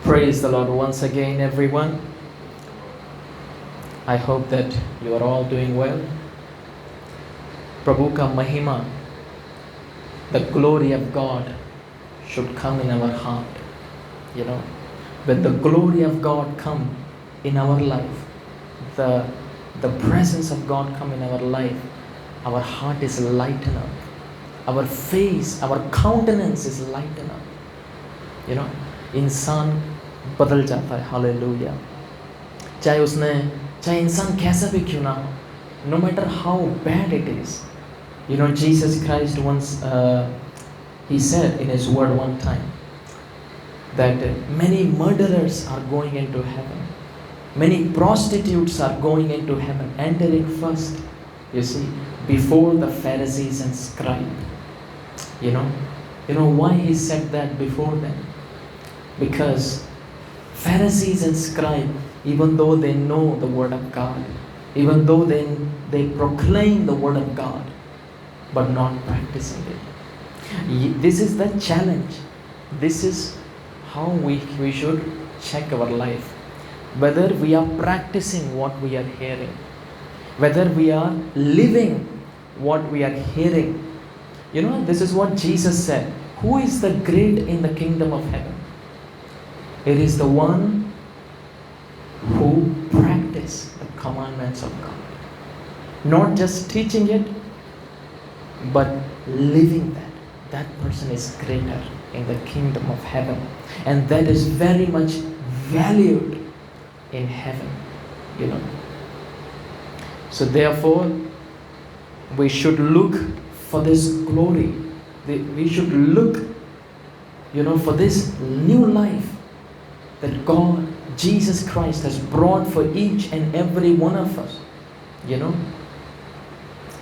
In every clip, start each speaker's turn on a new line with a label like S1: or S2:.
S1: Praise the Lord once again, everyone. I hope that you are all doing well. प्रभु का महिमा, the glory of God should come in our heart. You know, when the glory of God come in our life, the presence of God come in our life, our heart is lightened up. Our face, our countenance is lightened up. You know, इंसान बदल जाता है. Hallelujah. चाहे इंसान कैसा भी क्यों ना हो, no matter how bad it is. You know, Jesus Christ once he said in his word one time that many murderers are going into heaven, many prostitutes are going into heaven, entering first, you see, before the Pharisees and scribes. You know why he said that before them? Because Pharisees and scribes, even though they know the word of God, even though they proclaim the word of God, but not practicing it. This is the challenge. This is how we should check our life. Whether we are practicing what we are hearing, whether we are living what we are hearing. You know, this is what Jesus said. Who is the great in the kingdom of heaven? It is the one who practices the commandments of God. Not just teaching it, but living that. That person is greater in the kingdom of heaven. And that is very much valued in heaven. You know. So therefore, we should look for this glory. We should look, for this new life that God, Jesus Christ, has brought for each and every one of us.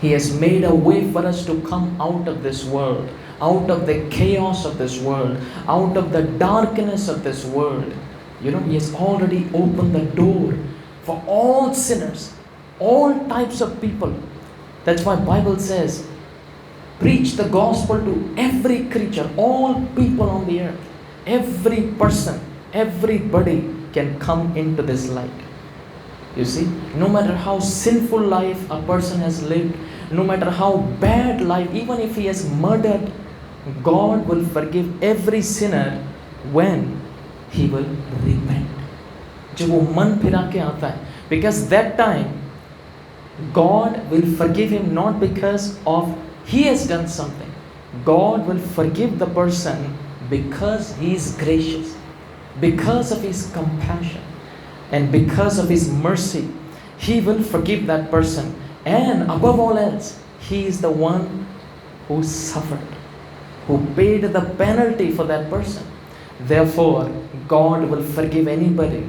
S1: He has made a way for us to come out of this world, out of the chaos of this world, out of the darkness of this world. He has already opened the door for all sinners, all types of people. That's why Bible says, preach the gospel to every creature, all people on the earth. Every person, everybody can come into this light. You see, no matter how sinful life a person has lived, no matter how bad life, even if he has murdered, God will forgive every sinner when he will repent. जब वो मन फिरा के आता है, because that time God will forgive him not because of he has done something. God will forgive the person because he is gracious, because of his compassion, and because of his mercy. He will forgive that person. And above all else, he is the one who suffered, who paid the penalty for that person. Therefore, God will forgive anybody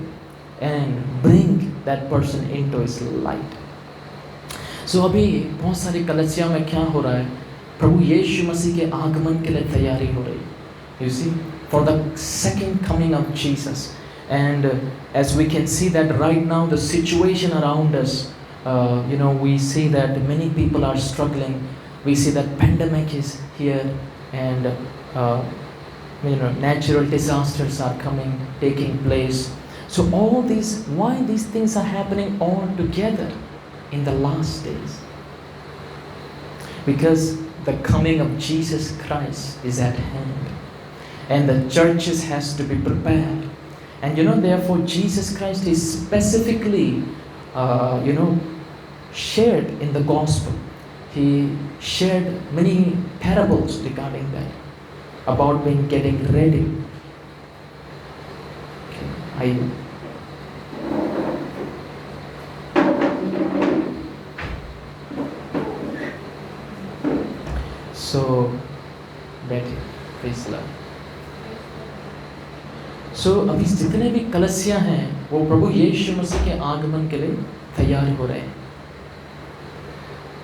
S1: and bring that person into his light. So अभी बहुत सारी कलीसिया में क्या हो रहा है? प्रभु यीशु मसीह के आगमन के लिए तैयारी हो रही. You see, for the second coming of Jesus. And as we can see that right now, the situation around us, we see that many people are struggling. We see that pandemic is here, and natural disasters are taking place. So all these, why these things are happening all together in the last days? Because the coming of Jesus Christ is at hand, and the churches has to be prepared. And therefore Jesus Christ is specifically, shared in the gospel. He shared many parables regarding that, about getting ready. Okay. So, बैठिए, praise the Lord. So, अभी जितने भी कलीसिया हैं, वो प्रभु यीशु मसीह के आगमन के लिए तैयार हो रहे हैं.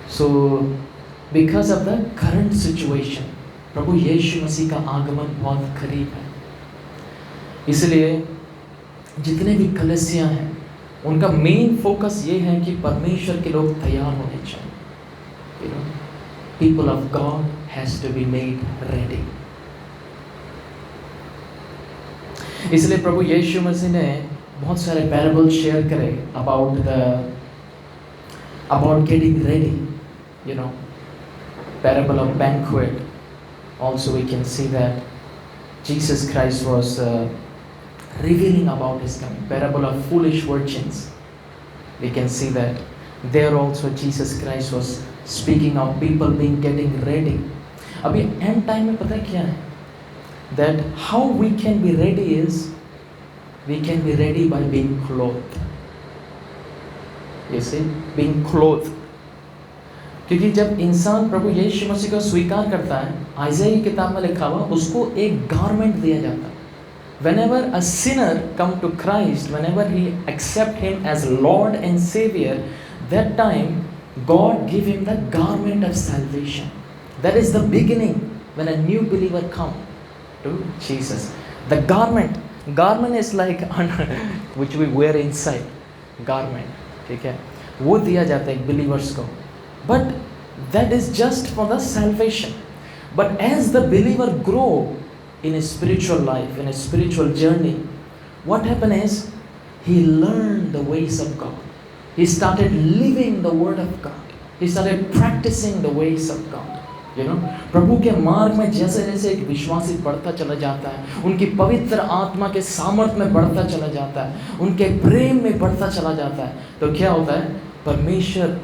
S1: So, because of the current situation, प्रभु यीशु मसीह का आगमन बहुत करीब है. इसलिए जितने भी कलीसिया हैं, उनका मेन फोकस ये है कि परमेश्वर के लोग तैयार होने चाहिए. People of God has to be made ready. इसलिए प्रभु यीशु मसीह ने बहुत सारे पैराबल शेयर करे about getting ready, you know, parable of banquet. Also we can see that Jesus Christ was revealing about his coming. Parable of foolish virgins, we can see that there also Jesus Christ was speaking of people being getting ready. अभी end time में पता है क्या है? That how we can be ready is we can be ready by being clothed. You see, being clothed. क्योंकि जब इंसान प्रभु यीशु मसीह को स्वीकार करता है, आइज़ाया की किताब में लिखा हुआ, उसको एक गारमेंट दिया जाता है. Whenever a sinner come to Christ, whenever he accept him as Lord and Savior, that time God give him the garment of salvation. That is the beginning when a new believer come to Jesus. The garment is like which we wear inside. Garment, ठीक है, वो दिया जाता है believers को. But that is just for the salvation. But as the believer grow in a spiritual life, in a spiritual journey, what happened is he learned the ways of God. He started living the word of God. He started practicing the ways of God. You know, प्रभु के मार्ग में जैसे जैसे एक विश्वासी बढ़ता चला जाता है, उनकी पवित्र आत्मा के सामर्थ्य में बढ़ता चला जाता है, उनके प्रेम में बढ़ता चला जाता है, तो क्या होता है? परमेश्वर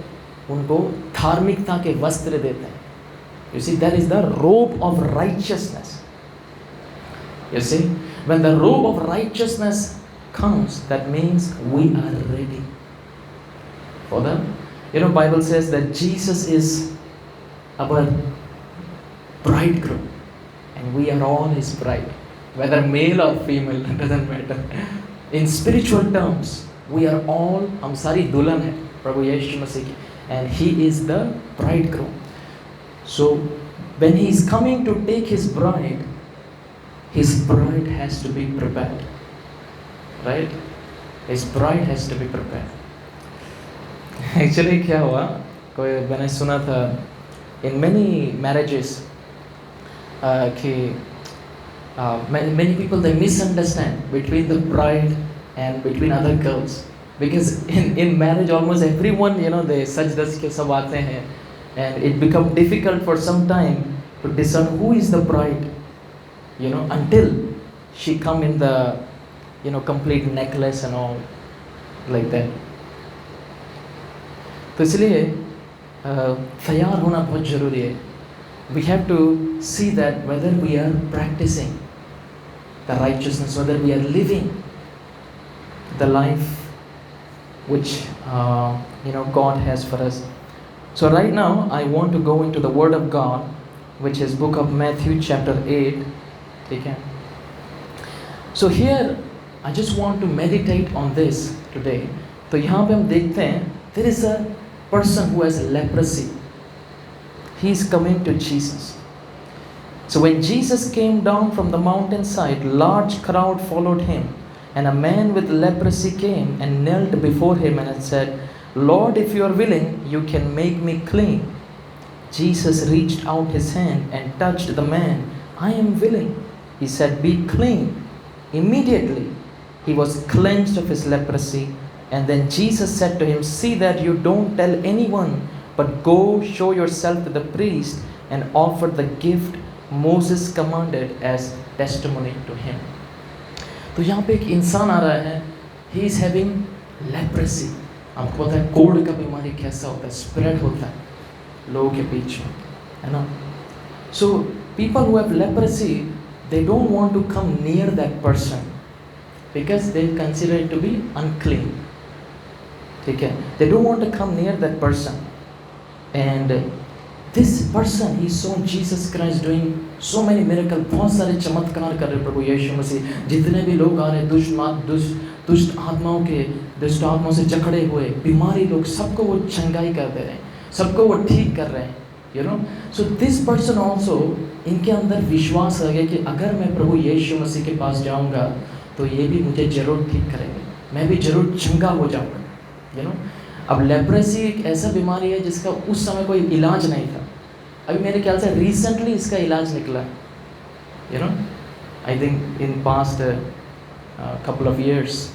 S1: उनको धार्मिकता के वस्त्र देते हैं. You see, that is the robe of righteousness. You see, when the robe of righteousness comes, that means we are ready for the, you know, Bible says that Jesus is our bridegroom and we are all his bride, whether male or female, it doesn't matter. In spiritual terms, we are all, हम सारी दुल्हन है प्रभु यीशु मसीह की, and he is the bridegroom. So when he is coming to take his bride has to be prepared, right? His bride has to be prepared. Actually क्या हुआ, कोई मैंने सुना था in many marriages many people they misunderstand between the bride and between other girls, because in marriage almost everyone, you know, they sajdas ke sab aate hain, and it become difficult for some time to discern who is the bride, you know, until she come in the, you know, complete necklace and all like that. तो इसलिए तैयार होना बहुत ज़रूरी है. We have to see that whether we are practicing the righteousness, whether we are living the life which you know, God has for us. So right now I want to go into the Word of God, which is book of Matthew chapter 8. Okay. So here I just want to meditate on this today. तो यहाँ पे हम देखते हैं there is a person who has leprosy. He is coming to Jesus. So when Jesus came down from the mountainside, large crowd followed him, and a man with leprosy came and knelt before him and said, Lord, if you are willing, you can make me clean. Jesus reached out his hand and touched the man. I am willing, he said, be clean. Immediately he was cleansed of his leprosy. And then Jesus said to him, see that you don't tell anyone, but go show yourself to the priest and offer the gift Moses commanded as testimony to him. तो यहाँ पे एक इंसान आ रहा है, he is having leprosy. आपको पता है कोढ़ का बीमारी कैसा होता है, स्प्रेड होता है लोगों के बीच में, है ना? So people who have leprosy, they don't want to come near that person because they consider it to be unclean. ठीक है? They don't want to come near that person. And this person, he saw Jesus Christ doing so many miracles. बहुत सारे चमत्कार कर रहे प्रभु यीशु मसीह. जितने भी लोग आ रहे दुष्ट आत्माओं से जकड़े हुए बीमारी लोग, सबको वो चंगाई कर दे रहे हैं, सबको वो ठीक कर रहे हैं. You know, so this person also, इनके अंदर विश्वास आ गया कि अगर मैं प्रभु यीशु मसीह के पास जाऊंगा तो ये भी मुझे जरूर ठीक करेंगे, मैं भी जरूर चंगा हो जाऊंगा. You know, अब लेप्रेसी एक ऐसा बीमारी है जिसका उस समय कोई इलाज नहीं था. अभी मेरे ख्याल से रिसेंटली इसका इलाज निकला. You know, I think in past couple of years.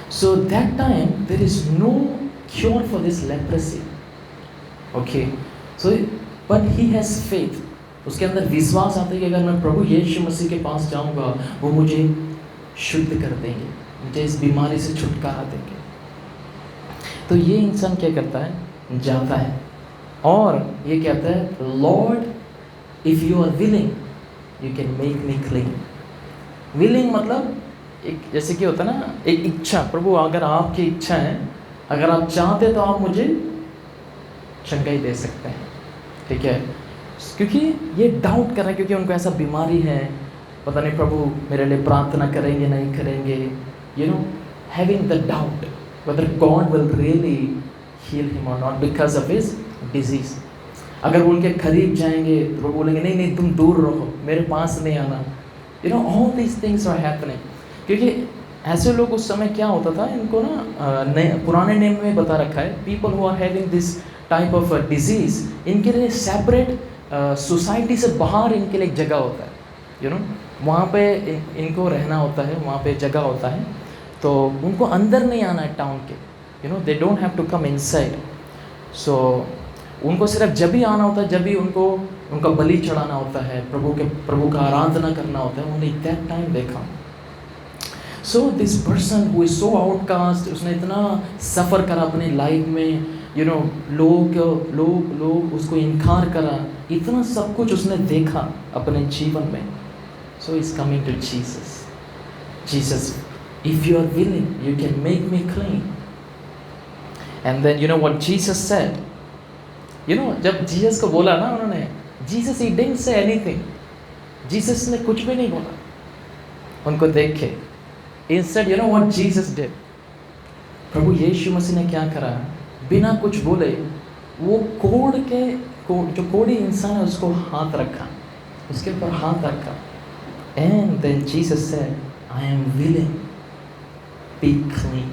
S1: So that time there is no cure for this leprosy. Okay, so but he has faith. उसके अंदर विश्वास आता है कि अगर मैं प्रभु यीशु मसीह के पास जाऊंगा वो मुझे शुद्ध कर देंगे, मुझे इस बीमारी से छुटकारा देंगे। तो ये इंसान क्या करता है, जाता है और ये कहता है lord if you are willing you can make me clean. Willing मतलब एक जैसे कि होता है ना एक इच्छा, प्रभु अगर आपकी इच्छा है, अगर आप चाहते तो आप मुझे चंगाई दे सकते हैं, ठीक है। क्योंकि ये डाउट कर रहे हैं, क्योंकि उनको ऐसा बीमारी है, पता नहीं प्रभु मेरे लिए प्रार्थना करेंगे नहीं करेंगे, you know having the doubt whether God will really heal him or not because of his disease। अगर वो उनके करीब जाएंगे तो वो बोलेंगे नहीं नहीं तुम दूर रहो, मेरे पास नहीं आना, you know all these things are happening. क्योंकि ऐसे लोग उस समय क्या होता था, इनको ना पुराने नेम में बता रखा है, people who are having this type of disease, इनके लिए सेपरेट सोसाइटी से बाहर इनके लिए एक जगह होता है, यू नो वहाँ पे इनको रहना होता है, वहाँ पे जगह होता है, तो उनको अंदर नहीं आना है टाउन के, you know they don't have to come inside. So उनको सिर्फ जब भी आना होता है, जब भी उनको उनका बलि चढ़ाना होता है, प्रभु का आराधना करना होता है, उन्हें दैट टाइम देखा। So this person who is so outcast, उसने इतना सफ़र करा अपने लाइफ में, यू नो लोग उसको इनकार करा, इतना सब कुछ उसने देखा अपने जीवन में। So is coming to Jesus, Jesus if you are willing you can make me clean। and then you know what Jesus said, you know जब जीसस को बोला ना उन्होंने, Jesus he didn't say anything, Jesus ने कुछ भी नहीं बोला उनको देख के। instead you know what Jesus did, प्रभु यीशु मसीह ने क्या करा, बिना कुछ बोले वो जो कोढ़ी इंसान है उसको हाथ रखा, उसके ऊपर हाथ रखा, and then Jesus said I am willing, be clean।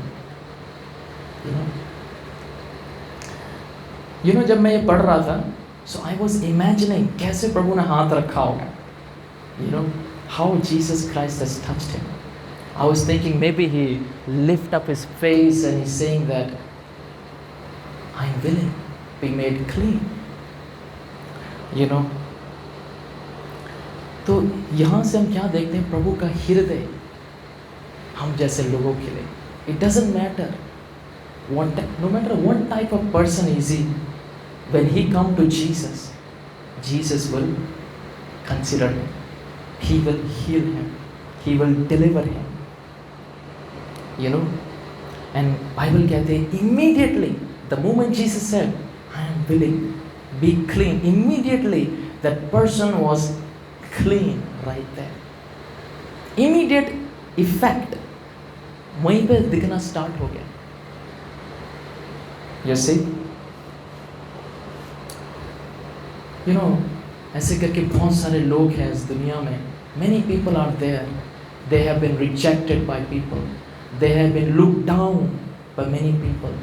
S1: you know जब मैं ये पढ़ रहा था, so I was imagining कैसे प्रभु ने हाथ रखा होगा, you know how Jesus Christ has touched him। I was thinking maybe he lift up his face and he's saying that I am willing, be made clean, you know। तो यहाँ से हम क्या देखते हैं, प्रभु का हृदय हम जैसे लोगों के लिए, it doesn't matter no matter what type of person is he, when he come to Jesus, Jesus will consider him, he will heal him, he will deliver him, you know। and Bible कहते हैं immediately the moment Jesus said I am willing, be clean, immediately that person was clean right there, immediate effect वहीं पे दिखना start हो गया। जैसे you know ऐसे करके बहुत सारे लोग हैं इस दुनिया में, many people are there, they have been rejected by people, they have been looked down by many people,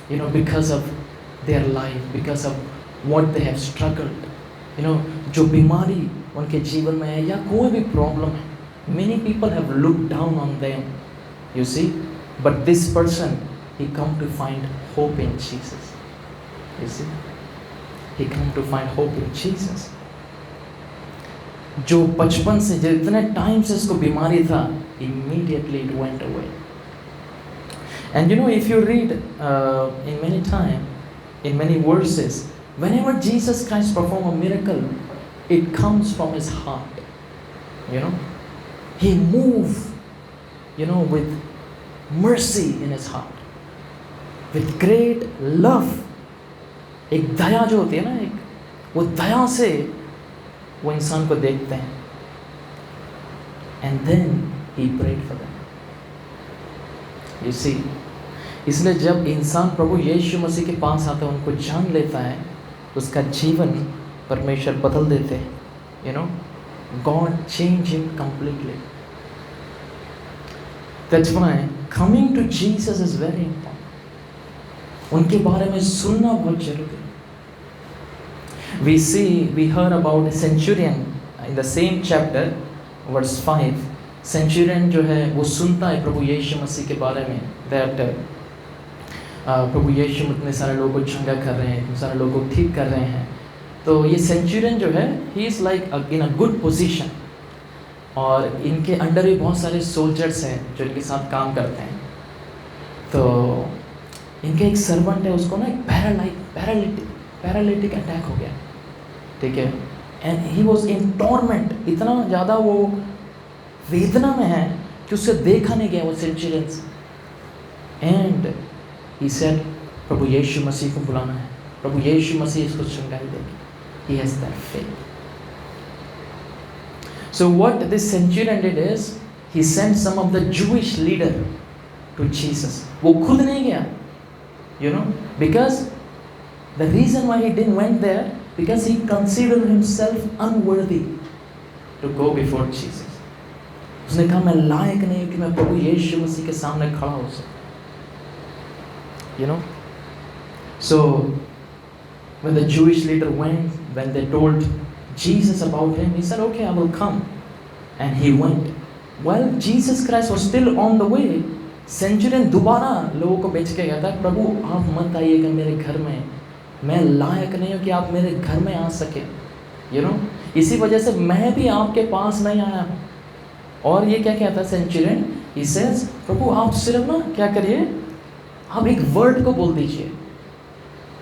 S1: you know because of their life, because of what they have struggled, you know जो बीमारी उनके जीवन में है या कोई भी problem है, many people have looked down on them, you see, but this person he come to find hope in Jesus, you see, he come to find hope in Jesus। जो बचपन से जितने टाइम से इसको बीमारी था, immediately it went away। and you know if you read in many time, in many verses, whenever Jesus Christ perform a miracle, it comes from his heart, you know he move, you know with mercy in his heart, with great love। एक दया जो होती है ना, एक वो दया से वो इंसान को देखते हैं, and then he prayed for them, you see। इसलिए जब इंसान प्रभु यीशु मसीह के पास आता है, उनको जान लेता है, उसका जीवन परमेश्वर बदल देते हैं, you know God change him completely। That's why coming to Jesus is very important। उनके बारे में सुनना बहुत जरूरी है। We heard about a centurion in the same chapter, verse 5, Centurion जो है वो सुनता है प्रभु यीशु मसीह के बारे में, दैट प्रभु यीशु इतने सारे लोगों को चंगा कर रहे हैं, इतने सारे लोगों को ठीक कर रहे हैं। तो ये सेंचुरियन जो है he is like in a good position, और इनके अंडर भी बहुत सारे सोल्जर्स हैं जो इनके साथ काम करते हैं। तो इनके एक सर्वेंट है, उसको ना एक पैरालिटिक अटैक हो गया, ठीक है, and he was in torment, इतना ज़्यादा वो वेदना में है कि उससे देखा नहीं गया वो सेंचुरियंस। एंड ही सेड प्रभु यीशु मसीह को बुलाना है, प्रभु यीशु मसीह इसको चंगाई देगी। He has that faith. So what this centurion did is he sent some of the Jewish leader to Jesus. वो खुद नहीं गया, you know, because the reason why he didn't went there, because he considered himself unworthy to go before Jesus. उसने कहा मैं लायक नहीं कि मैं प्रभु यीशु मसीह के सामने खड़ा हो सकूं, you know. So when the Jewish leader went, when they told Jesus about him, he said, okay, I will come. And he went. While Jesus Christ was still on the way, Centurion दोबारा लोगों को बेच के गया था, प्रभु आप मत आइएगा मेरे घर में, मैं लायक नहीं हूँ कि आप मेरे घर में आ सके, you know. इसी वजह से मैं भी आपके पास नहीं आया हूँ। और ये क्या कहता है सेंचुरियन, he says, प्रभु आप सिर्फ ना क्या करिए, आप एक वर्ड को बोल दीजिए,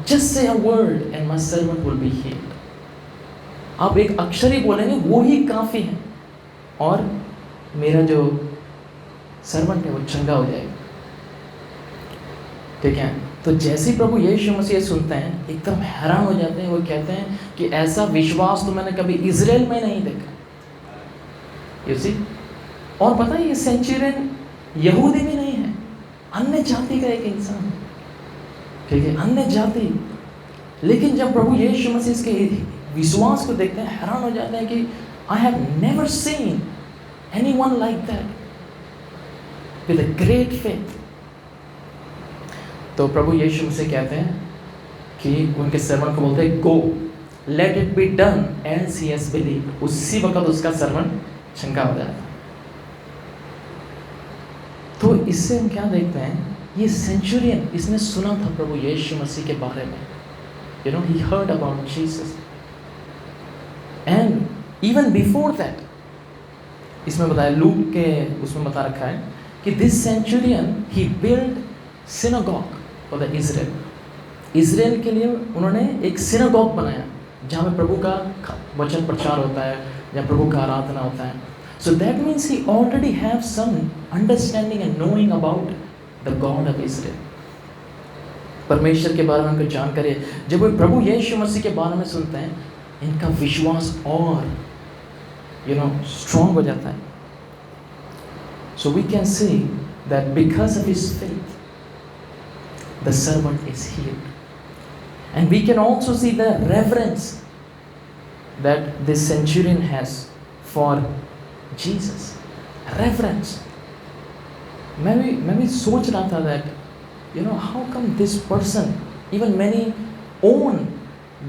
S1: just say a word and my servant will be healed. आप एक अक्षर ही बोलेंगे वो ही काफ़ी है, और मेरा जो सर्वेंट है वो चंगा हो जाएगा, ठीक है। तो जैसे ही प्रभु यीशु मसीह सुनते हैं एकदम हैरान हो जाते हैं, वो कहते हैं कि ऐसा विश्वास तो मैंने कभी इजराइल में नहीं देखा, you see? और पता है ये सेंचुरियन यहूदी भी नहीं है, अन्य जाति का एक इंसान है, ठीक है, अन्य जाति। लेकिन जब प्रभु यीशु मसीह के विश्वास को देखते हैं हैरान हो जाते हैं कि I have never seen anyone like that with a great faith. तो प्रभु यीशु मसीह कहते हैं कि उनके सर्वेंट को बोलते हैं, go let it be done as he has believed. उसी वक्त उसका सर्वेंट चंगा हो जाता। तो इससे हम क्या देखते हैं, ये सेंचुरियन इसने सुना था प्रभु यीशु मसीह के बारे में, you know, he heard about Jesus, and even before that, इसमें बताया लूक के उसमें बता रखा है कि this centurion he built synagogue for the Israel. Israel के लिए उन्होंने एक सिनागॉग बनाया जहाँ पे प्रभु का वचन प्रचार होता है, जहाँ प्रभु का आराधना होता है। So that means he already have some understanding and knowing about the God of Israel. परमेश्वर के बारे में उनको जानकारी है। जब वो प्रभु यीशु मसीह के बारे में सुनते हैं, इनका विश्वास और स्ट्रॉन्ग हो जाता है। So we can see that because of his faith, the servant is healed. And we can also see the reverence that this centurion has for Jesus. Reverence. मैं भी सोच रहा था that how come this person, even many own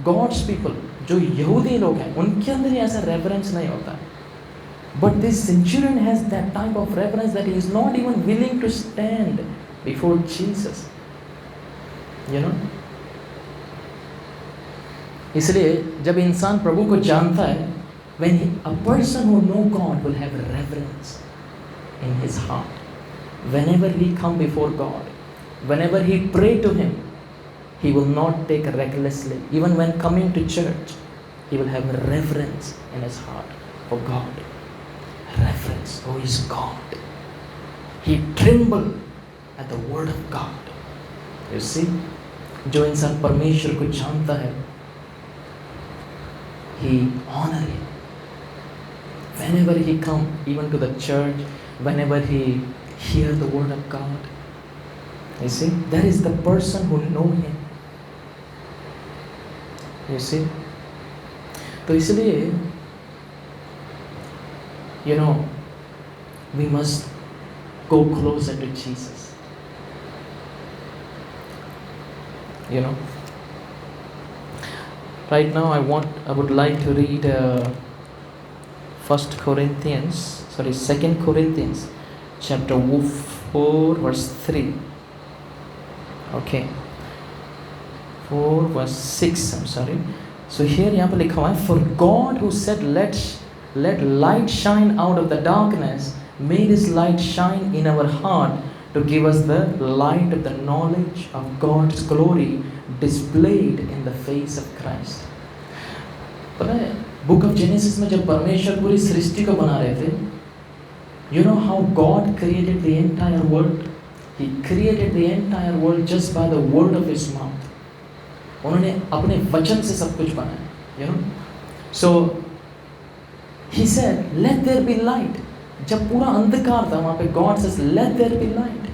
S1: God's people, जो यहूदी लोग हैं उनके अंदर ही ऐसा reverence नहीं होता। But this centurion has that type of reverence that he is not even willing to stand before Jesus. इसलिए जब इंसान प्रभु को जानता है, when a person who know God will have reverence in his heart. Whenever he come before God, whenever he pray to him, he will not take recklessly. Even when coming to church, he will have reverence in his heart for God. Reverence, who is God. He tremble at the word of God. You see, जो इंसान परमेश्वर को जानता है, he honor him. Whenever he come, even to the church, whenever he hear the word of God, you see, that is the person who know him. You see, तो इसलिए we must go closer to Jesus. Right now I would like to read Second Corinthians chapter 4 verse 3. Okay. 4 verse 6, I'm sorry. So here यहाँ पे लिखा हुआ है, for God who said let light shine out of the darkness made his light shine in our heart to give us the light of the knowledge of God's glory displayed in the face of Christ. पता है book of genesis में जब परमेश्वर पूरी सृष्टि को बना रहे थे, you know how God created the entire world? He created the entire world just by the word of his mouth. उन्होंने अपने वचन से सब कुछ बनाया, you know. So he said, let there be light. जब पूरा अंधकार था वहाँ पे God says, let there be light.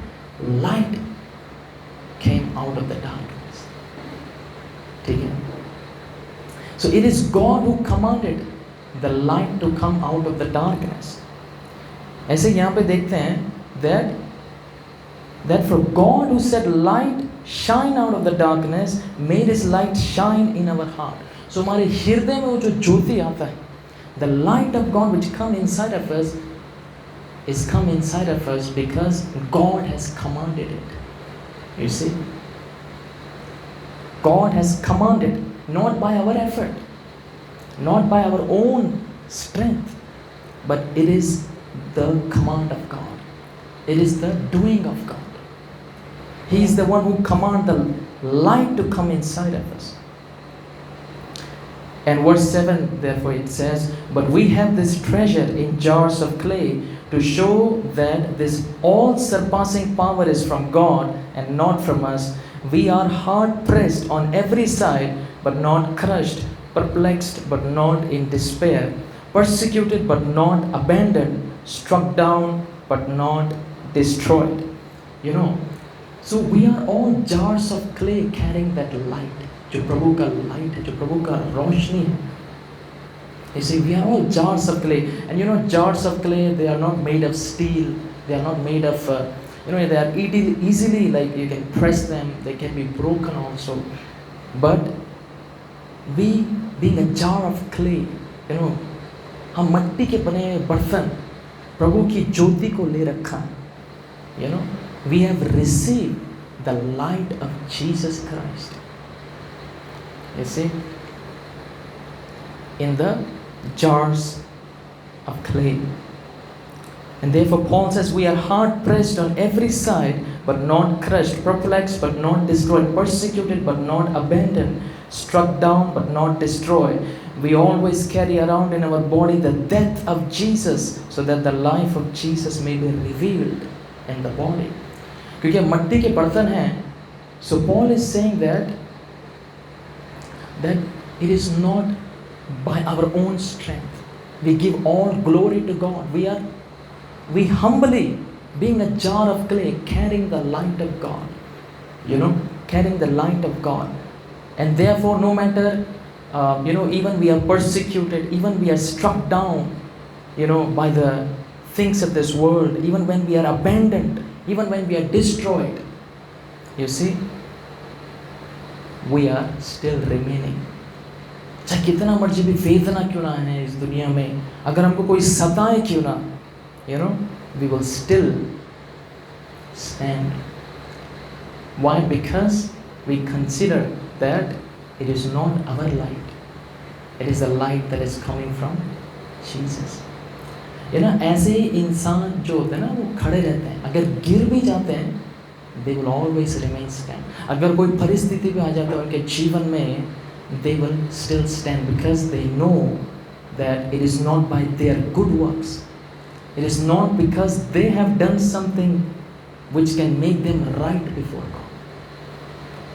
S1: Light came out of the darkness. ठीक है? So it is God who commanded the light to come out of the darkness. ऐसे यहाँ पे देखते हैं that for God who said light shine out of the darkness made his light shine in our heart. So हमारे हृदय में वो जो ज्योति आता है, the light of God which come inside of us is come inside of us because God has commanded it. You see, God has commanded, not by our effort, not by our own strength, but it is the command of God. It is the doing of God. He is the one who commands the light to come inside of us. And verse 7, therefore it says, but we have this treasure in jars of clay to show that this all-surpassing power is from God and not from us. We are hard-pressed on every side, but not crushed, perplexed, but not in despair, persecuted, but not abandoned, struck down, but not destroyed. You know, so we are all jars of clay carrying that light. जो प्रभु का light है, जो प्रभु का रोशनी है. You see, we are all jars of clay, and you know, jars of clay, they are not made of steel. They are not made of, they are easily, like you can press them. They can be broken also. But we, being a jar of clay, you know, हम मट्टी के बने हुए बर्तन प्रभु की ज्योति को ले रखा है. You know, we have received the light of Jesus Christ. You see, in the jars of clay. And therefore Paul says we are hard pressed on every side, but not crushed, perplexed, but not destroyed, persecuted, but not abandoned, struck down, but not destroyed. We always carry around in our body the death of Jesus, so that the life of Jesus may be revealed in the body. क्योंकि मट्टी के बर्तन हैं, so Paul is saying that it is not by our own strength. We give all glory to God. We humbly, being a jar of clay, carrying the light of God. You know, carrying the light of God. And therefore, no matter, even we are persecuted, even we are struck down, by the things of this world, even when we are abandoned, even when we are destroyed, you see, we are still remaining. चाहे कितना मर्जी भी वेदना क्यों ना है इस दुनिया में, अगर हमको कोई सताए क्यों ना, we will still stand. Why? Because we consider that it is not our light. It is the light that is coming from Jesus. ऐसे इंसान जो होते हैं ना, वो खड़े रहते हैं, अगर गिर भी जाते हैं, they will always remain stand. अगर कोई परिस्थिति भी आ जाता है उनके जीवन में, they will still stand because they know that it is not by their good works. It is not because they have done something which can make them right before God.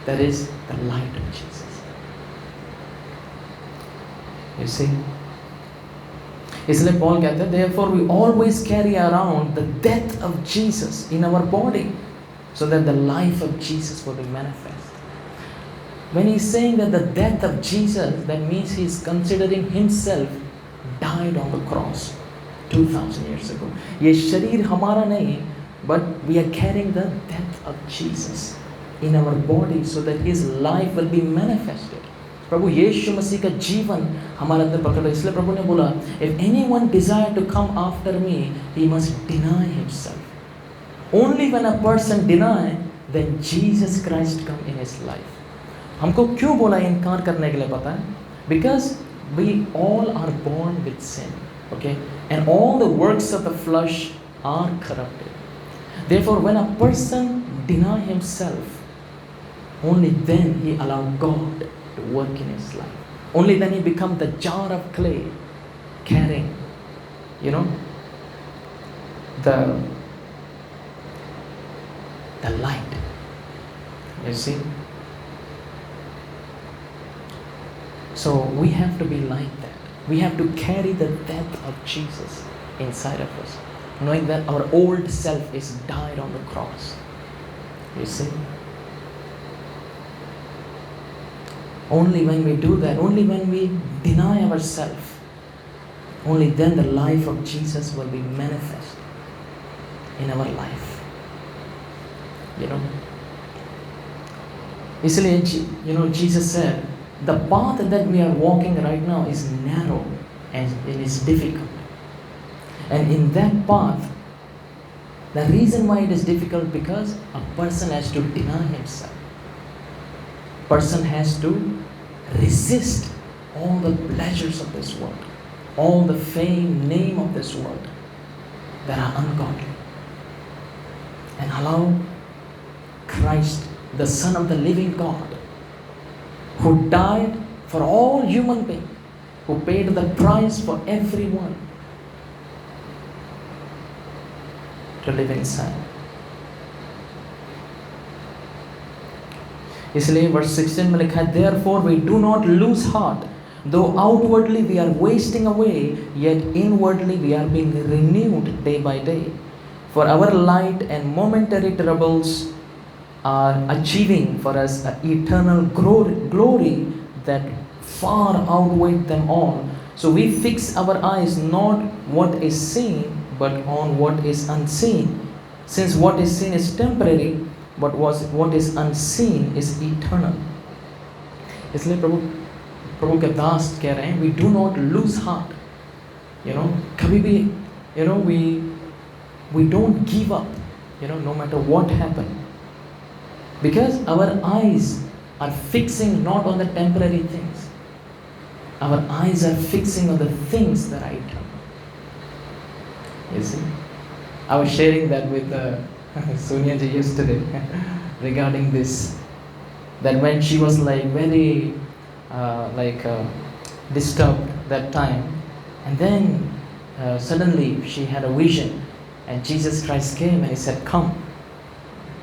S1: That is the light of Jesus. You see? इसलिए Paul कहते हैं, therefore we always carry around the death of Jesus in our body, so that the life of Jesus will be manifest. When he's saying that the death of Jesus, that means he's considering himself died on the cross 2000 years ago. ये शरीर हमारा नहीं, but we are carrying the death of Jesus in our body, so that his life will be manifested. प्रभु यीशु मसीह का जीवन हमारे अंदर प्रकट है। इसलिए प्रभु ने बोला, if anyone desire to come after me, he must deny himself. Only when a person deny, then Jesus Christ come in his life. हमको क्यों बोला इनकार करने के लिए पता है? Because we all are born with sin, okay, and all the works of the flesh are corrupted. Therefore when a person deny himself, only then he allowed God to work in his life. Only then he become the jar of clay carrying, you know, the light. You see? So we have to be like that. We have to carry the death of Jesus inside of us, knowing that our old self is died on the cross. You see? Only when we do that, only when we deny ourselves, only then the life of Jesus will be manifest in our life. You know? Isliye, Jesus said, the path that we are walking right now is narrow and it is difficult. And in that path, the reason why it is difficult, because a person has to deny himself. Person has to resist all the pleasures of this world, all the fame, name of this world that are ungodly, and allow Christ, the Son of the living God, who died for all human beings, who paid the price for everyone, to live inside. इसलिए verse 16 में लिखा है, therefore we do not lose heart, though outwardly we are wasting away, yet inwardly we are being renewed day by day. For our light and momentary troubles are achieving for us an eternal glory that far outweighs them all. So we fix our eyes not what is seen, but on what is unseen. Since what is seen is temporary, but what is unseen is eternal. इसलिए प्रभु के दास कह रहे हैं, we do not lose heart. कभी भी, we don't give up, no matter what happen. Because our eyes are fixing not on the temporary things. Our eyes are fixing on the things that are eternal. You see? I was sharing that with Sonia ji yesterday regarding this, that when she was very disturbed that time, and then suddenly she had a vision, and Jesus Christ came and he said, come,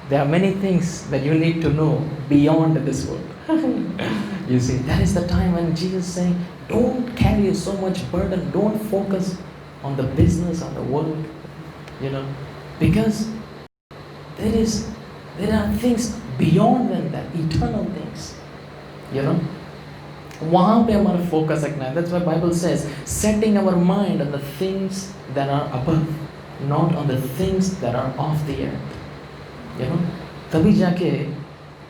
S1: there are many things that you need to know beyond this world. You see, that is the time when Jesus is saying, don't carry so much burden, don't focus on the business, on the world, because there are things beyond than that, eternal things. वहाँ पे हमारा focus रखना है. That's why Bible says, setting our mind on the things that are above, not on the things that are of the earth. तभी जाके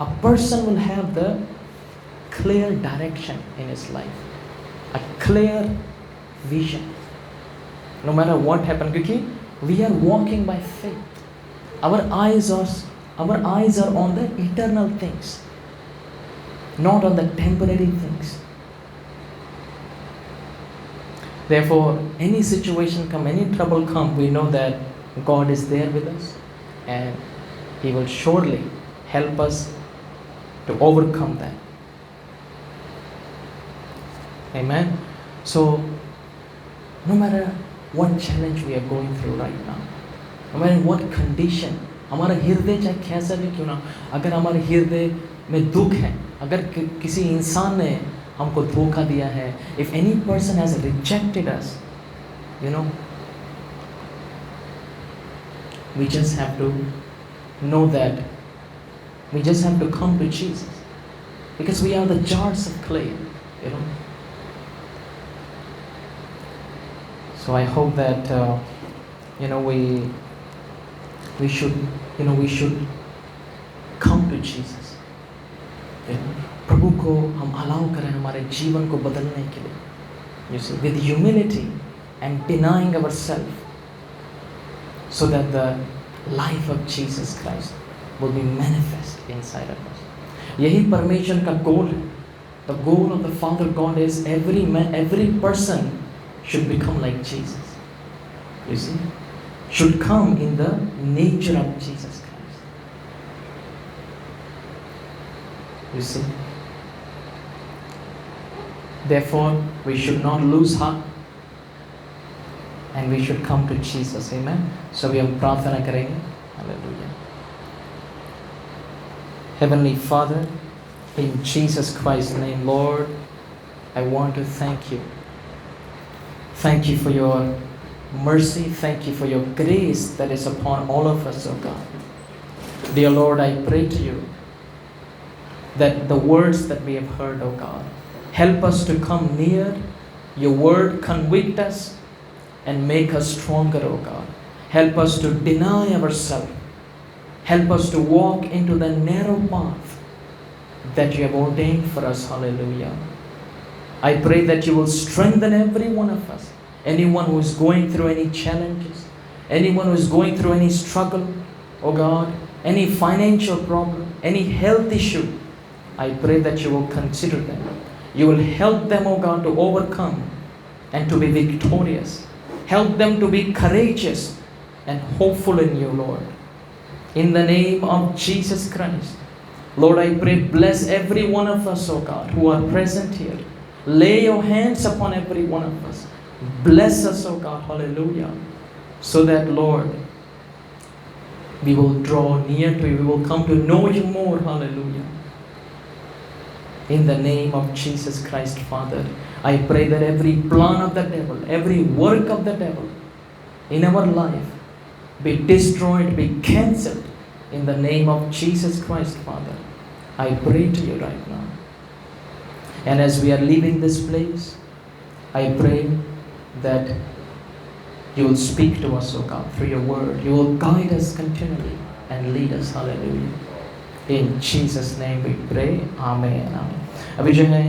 S1: a person will have the clear direction in his life, a clear vision, no matter what happens. क्योंकि we are walking by faith. Our eyes are on the eternal things, not on the temporary things. Therefore, any situation come, any trouble come, we know that God is there with us, and He will surely help us to overcome that. Amen. So, no matter what challenge we are going through right now, no matter what condition, हमारा हृदय चाहे कैसा भी क्यों ना, अगर हमारे हृदय में दुख है, अगर किसी इंसान ने हमको धोखा दिया है, if any person has rejected us, we just have to know that we just have to come to Jesus, because we are the jars of clay. So I hope that we should come to Jesus. प्रभु को हम allow करें हमारे जीवन को बदलने के लिए. You see, with humility and denying ourselves, so that the life of Jesus Christ will be manifest inside of us. यही परमेश्वर का गोल है. The goal of the Father God is every man, every person should become like Jesus. You see, should come in the nature of Jesus Christ. You see. Therefore, we should not lose heart, and we should come to Jesus. Amen. So we have प्रार्थना करेंगे. Hallelujah. Heavenly Father, in Jesus Christ's name, Lord, I want to thank you. Thank you for your mercy. Thank you for your grace that is upon all of us, oh God. Dear Lord, I pray to you that the words that we have heard, oh God, help us to come near. Your word convict us and make us stronger, oh God. Help us to deny ourselves. Help us to walk into the narrow path that you have ordained for us. Hallelujah. I pray that you will strengthen every one of us. Anyone who is going through any challenges, anyone who is going through any struggle, oh God, any financial problem, any health issue, I pray that you will consider them. You will help them, oh God, to overcome and to be victorious. Help them to be courageous and hopeful in you, Lord. In the name of Jesus Christ. Lord, I pray, bless every one of us, oh God, who are present here. Lay your hands upon every one of us. Bless us, oh God, hallelujah. So that, Lord, we will draw near to you. We will come to know you more, hallelujah. In the name of Jesus Christ, Father, I pray that every plan of the devil, every work of the devil in our life be destroyed, be cancelled in the name of Jesus Christ, Father. I pray to you right now. And as we are leaving this place, I pray that you will speak to us, O God, through your word. You will guide us continually and lead us. Hallelujah. In Jesus' name we pray. Amen. Amen. अभी जो है